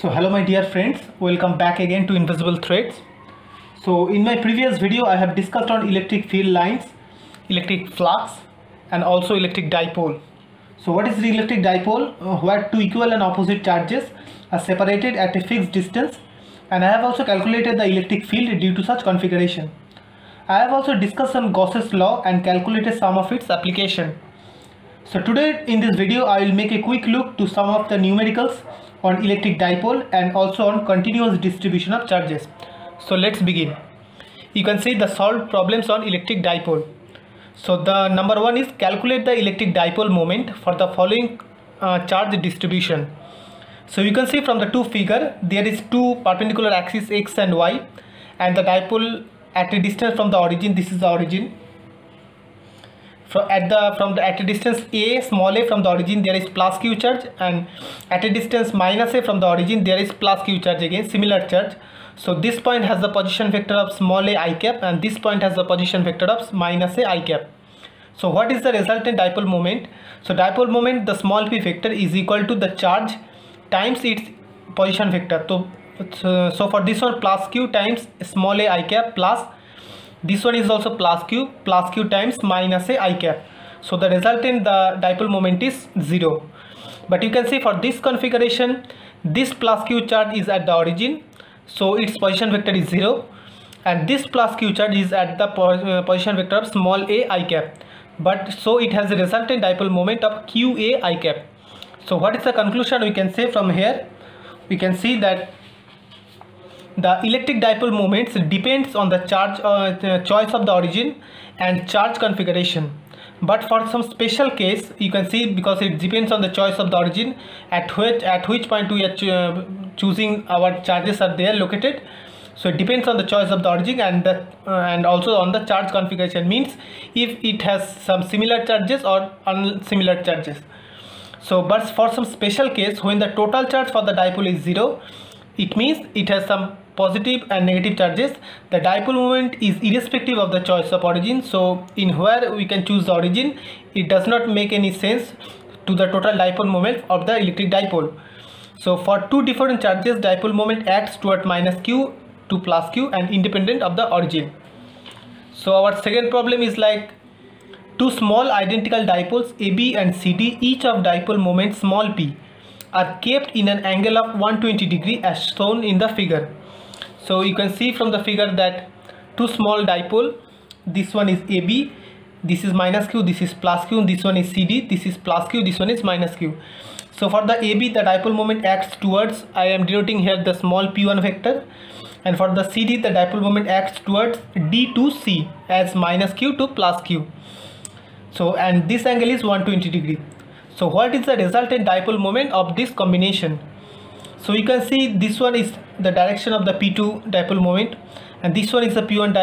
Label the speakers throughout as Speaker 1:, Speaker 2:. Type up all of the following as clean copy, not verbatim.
Speaker 1: So hello my dear friends, welcome back again to Invisible Threads. So in my previous video I have discussed on electric field lines, electric flux and also electric dipole. So what is the electric dipole? Where two equal and opposite charges are separated at a fixed distance, and I have also calculated the electric field due to such configuration. I have also discussed on Gauss's law and calculated some of its application. So today in this video I will make a quick look to some of the numericals on electric dipole and also on continuous distribution of charges. So let's begin. You can see the solved problems on electric dipole. So the number one is calculate the electric dipole moment for the following charge distribution. So you can see from the two figure there is two perpendicular axes x and y, and the dipole at a distance from the origin. This is the origin. At a distance a, small a from the origin, there is plus q charge, and at a distance minus a from the origin there is plus q charge, again similar charge. So this point has the position vector of small a I cap, and this point has the position vector of minus a I cap. So what is the resultant dipole moment? So dipole moment, the small p vector is equal to the charge times its position vector. So for this one, plus q times small a I cap, plus this one is also plus q times minus a I cap. So the resultant the dipole moment is 0. But you can see for this configuration, this plus q charge is at the origin, so its position vector is 0, and this plus q charge is at the position vector of small a I cap. But so it has a resultant dipole moment of qa I cap. So what is the conclusion we can say from here? We can see that the electric dipole moments depends on the charge choice of the origin and charge configuration. But for some special case, you can see, because it depends on the choice of the origin, at which point we are choosing our charges are there located. So it depends on the choice of the origin and also on the charge configuration, means if it has some similar charges or unsimilar charges. So but for some special case, when the total charge for the dipole is 0, it means it has some positive and negative charges. The dipole moment is irrespective of the choice of origin. So in where we can choose the origin, it does not make any sense to the total dipole moment of the electric dipole. So for two different charges, dipole moment acts toward minus q to plus q and independent of the origin. So our second problem is like two small identical dipoles AB and CD, each of dipole moment small p, are kept in an angle of 120 degree as shown in the figure. So you can see from the figure that two small dipole, this one is AB, this is minus q, this is plus q, this one is CD, this is plus q, this one is minus q. So for the AB, the dipole moment acts towards, I am denoting here the small p1 vector, and for the CD, the dipole moment acts towards D to C as minus q to plus q. So and this angle is 120 degree. So what is the resultant dipole moment of this combination? So you can see this one is the direction of the P2 dipole moment, and this one is the P1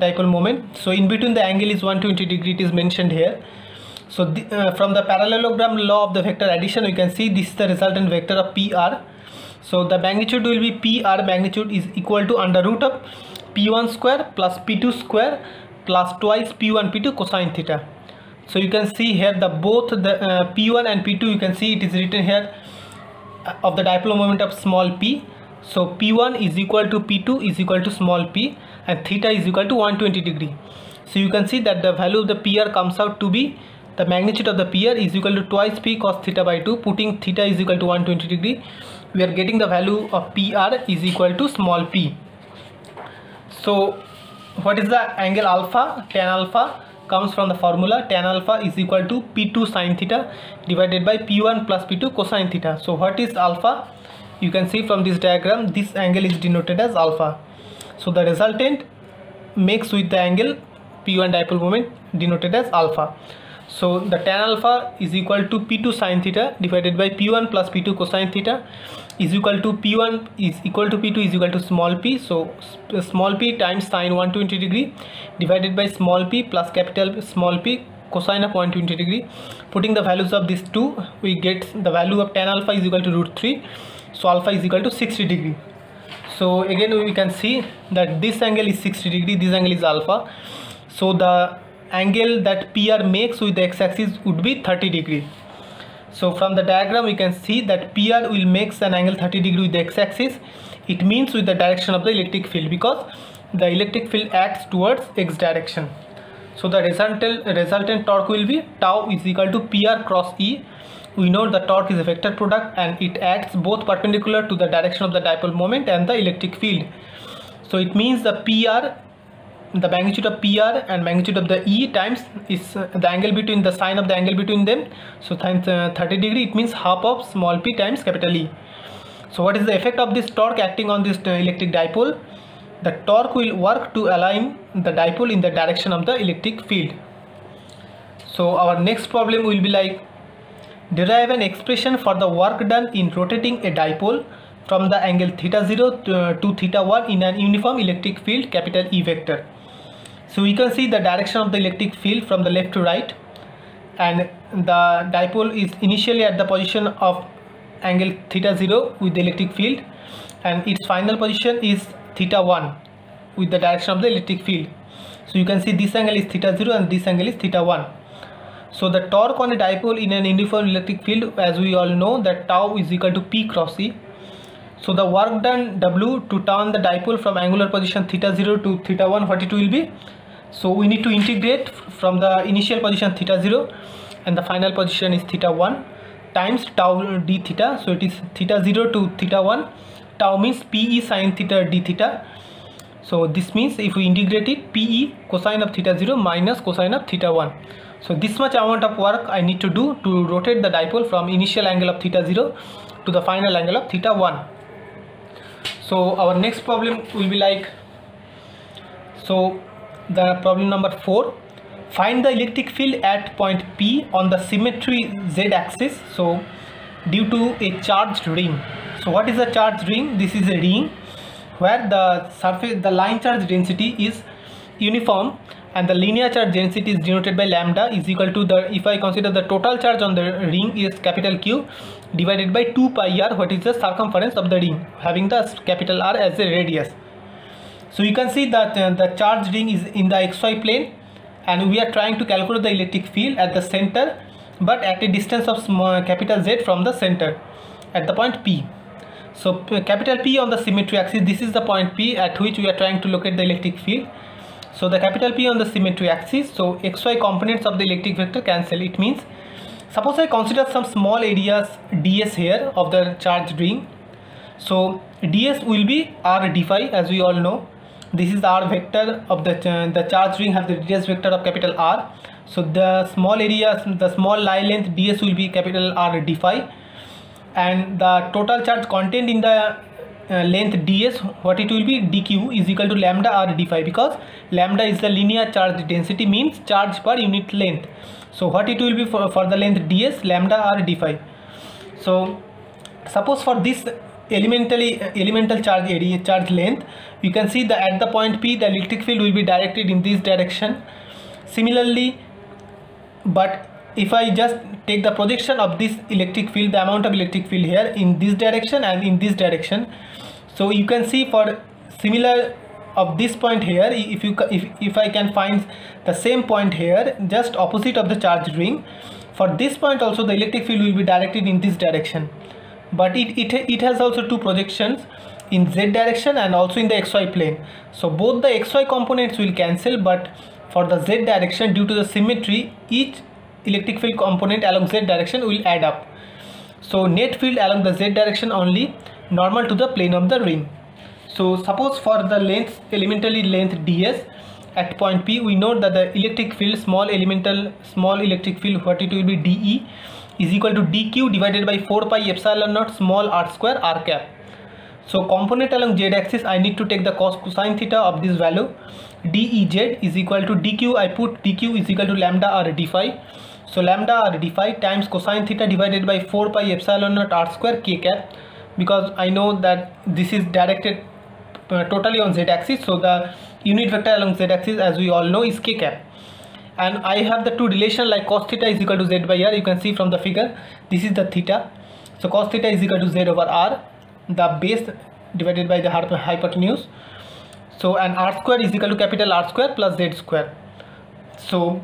Speaker 1: dipole moment. So in between the angle is 120 degree, it is mentioned here. So from the parallelogram law of the vector addition, you can see this is the resultant vector of PR. So the magnitude will be PR magnitude is equal to under root of P1 square plus P2 square plus twice P1 P2 cosine theta. So you can see here the both the P1 and P2, you can see it is written here of the dipole moment of small p. So P1 is equal to P2 is equal to small p, and theta is equal to 120 degree. So you can see that the value of the PR comes out to be, the magnitude of the PR is equal to twice p cos theta by 2, putting theta is equal to 120 degree. We are getting the value of PR is equal to small p. So what is the angle alpha? Tan alpha comes from the formula tan alpha is equal to P2 sin theta divided by P1 plus P2 cosine theta. So what is alpha? You can see from this diagram, this angle is denoted as alpha. So the resultant makes with the angle P1 dipole moment denoted as alpha. So the tan alpha is equal to P2 sin theta divided by P1 plus P2 cosine theta is equal to P1 is equal to P2 is equal to small p. So small p times sine 120 degree divided by small p plus capital small p cosine of 120 degree. Putting the values of these two, we get the value of tan alpha is equal to root 3. So alpha is equal to 60 degree. So again we can see that this angle is 60 degree, this angle is alpha. So the angle that PR makes with the x-axis would be 30 degree. So from the diagram we can see that PR will make an angle 30 degree with the x-axis. It means with the direction of the electric field, because the electric field acts towards x direction. So the resultant torque will be tau is equal to PR cross E. We know the torque is a vector product and it acts both perpendicular to the direction of the dipole moment and the electric field. So it means the PR, the magnitude of PR and magnitude of the E times is the angle between the sine of the angle between them. So times 30 degree, it means half of small p times capital E. So what is the effect of this torque acting on this electric dipole? The torque will work to align the dipole in the direction of the electric field. So our next problem will be like, derive an expression for the work done in rotating a dipole from the angle theta 0 to theta 1 in an uniform electric field capital E vector. So we can see the direction of the electric field from the left to right, and the dipole is initially at the position of angle theta 0 with the electric field, and its final position is theta 1 with the direction of the electric field. So you can see this angle is theta 0 and this angle is theta 1. So the torque on a dipole in an uniform electric field, as we all know, that tau is equal to P cross E. So the work done W to turn the dipole from angular position theta 0 to theta 1, what it will be? So we need to integrate from the initial position theta 0 and the final position is theta 1 times tau d theta. So it is theta 0 to theta 1. Tau means PE sin theta d theta. So this means if we integrate it, PE cosine of theta 0 minus cosine of theta 1. So this much amount of work I need to do to rotate the dipole from initial angle of theta 0 to the final angle of theta 1. So our next problem will be like, so the problem number 4, find the electric field at point P on the symmetry Z axis, so due to a charged ring. So what is a charged ring? This is a ring where the surface, the line charge density is uniform and the linear charge density is denoted by lambda is equal to the, if I consider the total charge on the ring is capital Q divided by 2 pi r, what is the circumference of the ring, having the capital R as a radius. So you can see that the charged ring is in the xy plane and we are trying to calculate the electric field at the center but at a distance of small capital Z from the center at the point P. So capital P on the symmetry axis, this is the point P at which we are trying to locate the electric field. So the capital P on the symmetry axis, so xy components of the electric vector cancel. It means, suppose I consider some small areas ds here of the charged ring. So ds will be r d phi, as we all know. This is r vector of the charged ring have the radius vector of capital R. So the small areas, the small line length ds will be capital R d phi, and the total charge contained in the length ds, what it will be, dq is equal to lambda r d phi, because lambda is the linear charge density, means charge per unit length. So what it will be for the length ds, lambda r d phi. So suppose for this elemental charge area, charge length, you can see that at the point P the electric field will be directed in this direction. Similarly, but if I just take the projection of this electric field, the amount of electric field here in this direction and in this direction, so you can see for similar of this point here, if I can find the same point here just opposite of the charged ring, for this point also the electric field will be directed in this direction, but it has also two projections in z direction and also in the xy plane. So both the xy components will cancel, but for the z direction, due to the symmetry, each electric field component along z direction will add up. So net field along the z direction only normal to the plane of the ring. So suppose for the length, elementary length ds at point P, we know that the electric field, small electric field, what it will be, dE is equal to dq divided by 4 pi epsilon naught small r square r cap. So component along z axis, I need to take the cosine theta of this value. dEz is equal to dq, I put dq is equal to lambda r d phi. So lambda r d phi times cosine theta divided by 4 pi epsilon naught r square k cap, because I know that this is directed totally on z axis, so the unit vector along z axis, as we all know, is k cap. And I have the two relation like cos theta is equal to z by r. You can see from the figure, this is the theta. So cos theta is equal to z over r, the base divided by the hypotenuse. So and r square is equal to capital R square plus z square. So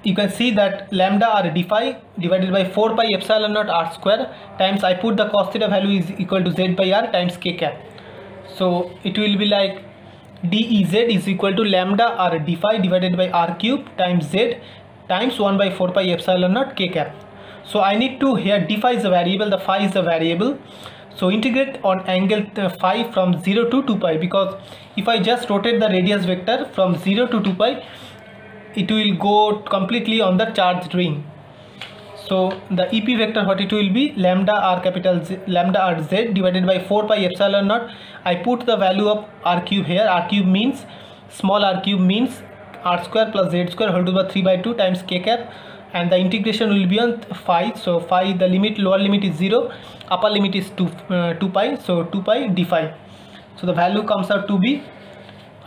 Speaker 1: you can see that lambda r d phi divided by 4 pi epsilon naught r square times I put the cos theta value is equal to z by r times k cap. So it will be like dEz is equal to lambda r d phi divided by r cube times z times 1 by 4 pi epsilon naught k cap. So I need to, here d phi is a variable, the phi is a variable. So integrate on angle phi from 0 to 2 pi, because if I just rotate the radius vector from 0 to 2 pi, it will go completely on the charged ring. So the EP vector, what it will be, lambda r capital Z, lambda r z divided by 4 pi epsilon naught. I put the value of r cube here. R cube means, small r cube means r square plus z square whole to the 3 by 2 times k cap, and the integration will be on phi. So phi, the limit, lower limit is 0, upper limit is 2 pi, so 2 pi d phi. So the value comes out to be,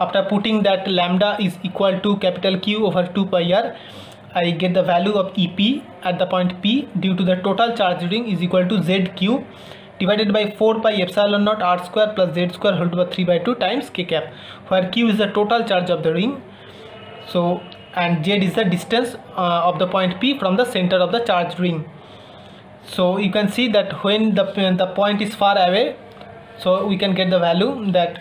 Speaker 1: after putting that lambda is equal to capital Q over 2 pi r, I get the value of EP at the point P due to the total charge ring is equal to ZQ divided by 4 pi epsilon naught r square plus z square whole to the 3 by 2 times k cap, where Q is the total charge of the ring. So and Z is the distance of the point P from the center of the charged ring. So you can see that when the point is far away, so we can get the value that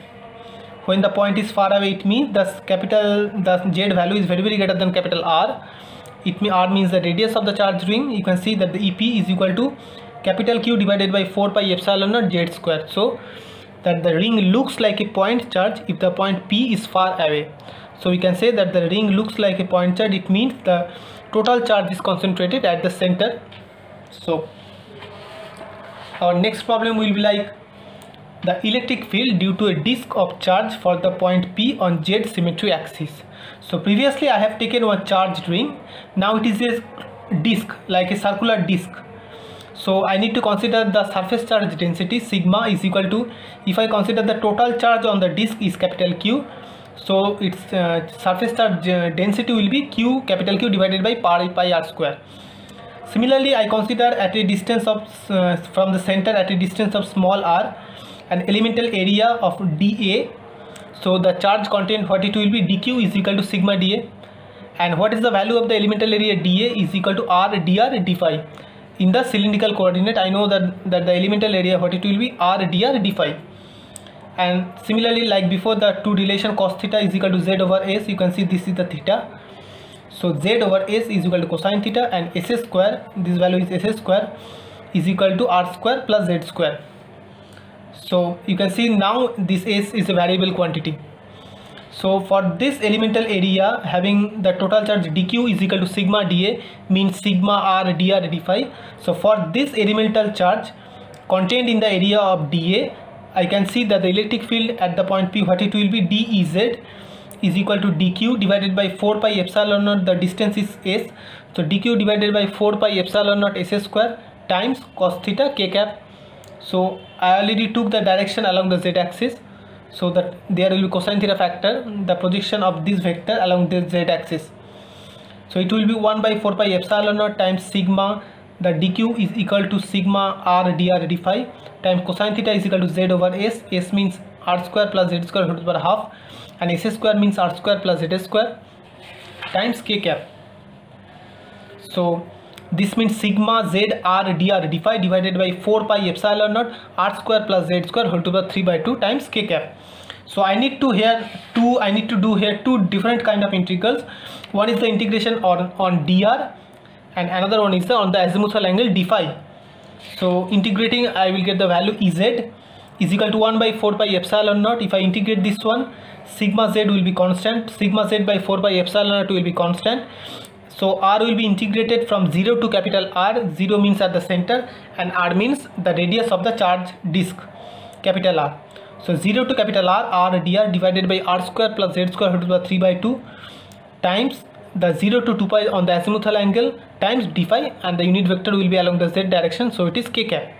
Speaker 1: when the point is far away, it means the Z value is very greater than capital R. It means R means the radius of the charged ring. You can see that the EP is equal to capital Q divided by 4 pi epsilon naught Z square. So that the ring looks like a point charge if the point P is far away. So we can say that the ring looks like a point charge. It means the total charge is concentrated at the center. So our next problem will be like the electric field due to a disk of charge for the point P on Z symmetry axis. So previously I have taken one charged ring. Now it is a disk, like a circular disk. So I need to consider the surface charge density. Sigma is equal to, if I consider the total charge on the disk is capital Q, so its surface charge density will be Q, capital Q divided by pi r square. Similarly, I consider at a distance of from the center at a distance of small r, an elemental area of dA. So the charge content, what it will be, dq is equal to sigma dA, and what is the value of the elemental area dA is equal to r dr d phi. In the cylindrical coordinate, I know that the elemental area, what it will be, r dr d phi. And similarly, like before, the two relation cos theta is equal to z over s, you can see this is the theta. So z over s is equal to cosine theta, and s square, this value is s square, is equal to r square plus z square. So you can see now this s is a variable quantity. So for this elemental area having the total charge dq is equal to sigma dA, means sigma r dr d phi. So for this elemental charge contained in the area of dA, I can see that the electric field at the point P, what it will be, dEz is equal to dq divided by 4 pi epsilon naught, the distance is s, so dq divided by 4 pi epsilon naught s square times cos theta k cap. So I already took the direction along the z axis, so that there will be cosine theta factor, the projection of this vector along this z axis. So it will be 1 by 4 pi epsilon naught times sigma, the dq is equal to sigma r dr d phi times cosine theta is equal to z over s. S means r square plus z square whole to the power half, and s square means r square plus z square times k cap. So this means sigma z r dr d phi divided by 4 pi epsilon naught r square plus z square whole to the 3 by 2 times k cap. So I need to do here two different kind of integrals. One is the integration on dr, and another one is on the azimuthal angle d phi. So integrating, I will get the value Ez is equal to 1 by 4 pi epsilon naught. If I integrate this one, sigma z will be constant, sigma z by 4 pi epsilon naught will be constant. So r will be integrated from 0 to capital R. 0 means at the center, and r means the radius of the charge disk, capital R. So 0 to capital R, r dr divided by r square plus z square whole to the 3 by 2 times the 0 to 2 pi on the azimuthal angle times d phi, and the unit vector will be along the z direction, so it is k cap.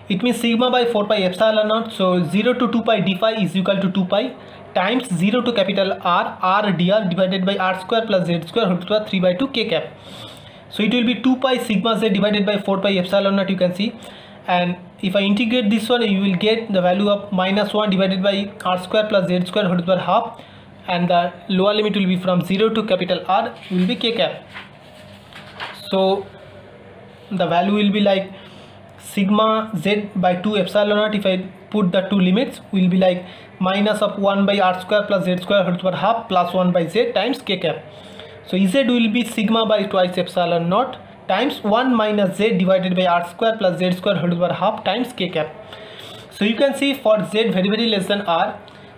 Speaker 1: It means sigma by 4 pi epsilon naught, so 0 to 2 pi d phi is equal to 2 pi times 0 to capital R, r dr divided by r square plus z square whole to the 3 by 2 k cap. So it will be 2 pi sigma z divided by 4 pi epsilon naught, you can see, and if I integrate this one, you will get the value of minus 1 divided by r square plus z square whole to the half, and the lower limit will be from 0 to capital R will be k cap. So the value will be like sigma z by 2 epsilon naught. If I put the two limits, will be like minus of 1 by r square plus z square whole power half plus 1 by z times k cap. So Ez will be sigma by twice epsilon naught times 1 minus z divided by r square plus z square whole power half times k cap. So you can see for z very less than r.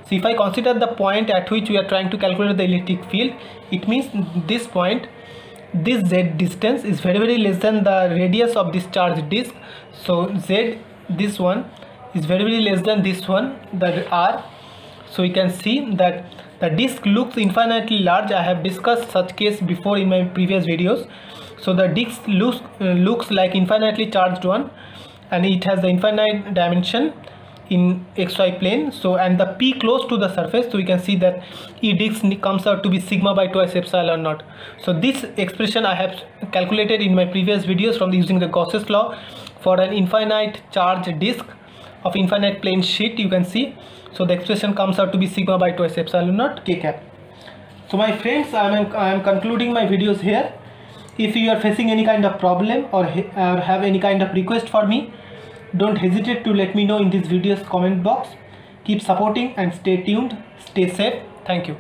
Speaker 1: So if I consider the point at which we are trying to calculate the electric field, it means this point, this z distance is very less than the radius of this charged disk. So z, this one, is very less than this one, the r. So you can see that the disk looks infinitely large. I have discussed such case before in my previous videos. So the disk looks like infinitely charged one, and it has the infinite dimension in xy plane. So and the p close to the surface, so we can see that E disk comes out to be sigma by twice epsilon naught. So this expression I have calculated in my previous videos from using the Gauss's law for an infinite charge disk of infinite plane sheet, you can see. So the expression comes out to be sigma by twice epsilon naught k cap. So my friends, I am concluding my videos here. If you are facing any kind of problem or have any kind of request for me, don't hesitate to let me know in this video's comment box. Keep supporting and stay tuned. Stay safe. Thank you.